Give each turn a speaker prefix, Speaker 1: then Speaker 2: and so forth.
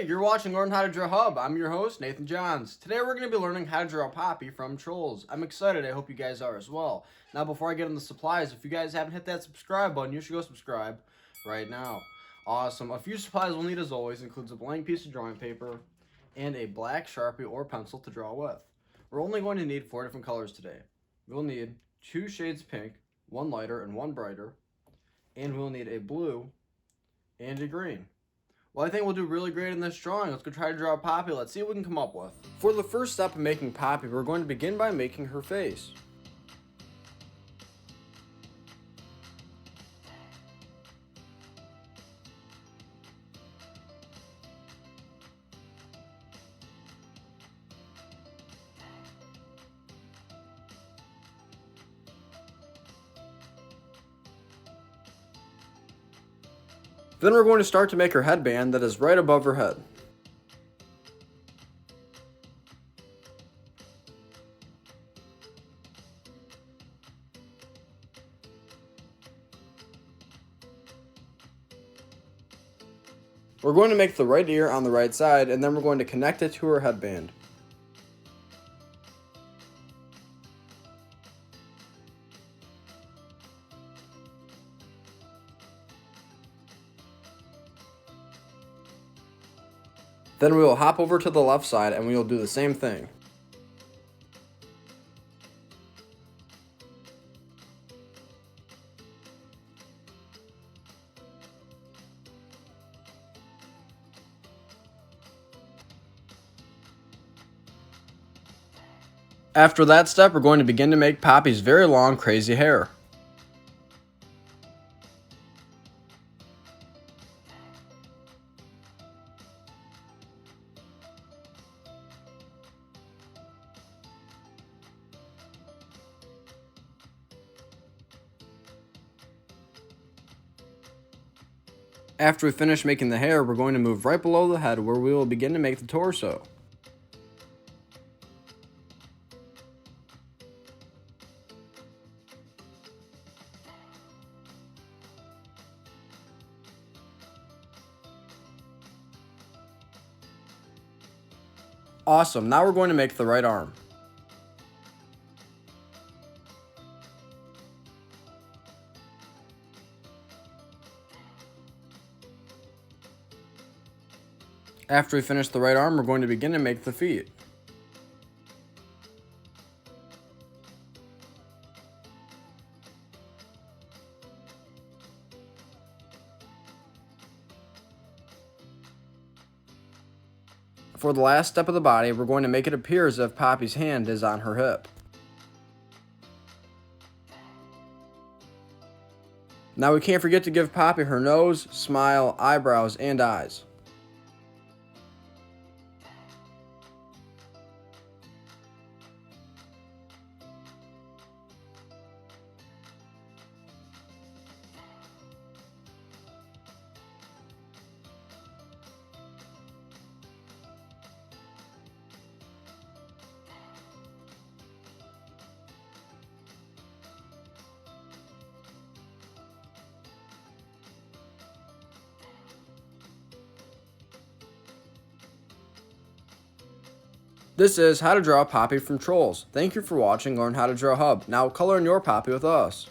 Speaker 1: you're watching Learn How to Draw Hub. I'm your host, Nathan Johns. Today we're going to be learning how to draw Poppy from Trolls. I'm excited, I hope you guys are as well. Now before I get into the supplies, if you guys haven't hit that subscribe button, you should go subscribe right now. Awesome. A few supplies we'll need as always includes a blank piece of drawing paper and a black Sharpie or pencil to draw with. We're only going to need 4 different colors today. We'll need 2 shades pink, 1 lighter and 1 brighter, and we'll need a blue and a green. Well, I think we'll do really great in this drawing. Let's go try to draw Poppy. Let's see what we can come up with. For the first step of making Poppy, we're going to begin by making her face. Then we're going to start to make her headband that is right above her head. We're going to make the right ear on the right side, and then we're going to connect it to her headband. Then we will hop over to the left side and we will do the same thing. After that step, we're going to begin to make Poppy's very long, crazy hair. After we finish making the hair, we're going to move right below the head where we will begin to make the torso. Awesome, now we're going to make the right arm. After we finish the right arm, we're going to begin to make the feet. For the last step of the body, we're going to make it appear as if Poppy's hand is on her hip. Now we can't forget to give Poppy her nose, smile, eyebrows, and eyes. This is How to Draw Poppy from Trolls. Thank you for watching Learn How to Draw Hub. Now color in your Poppy with us.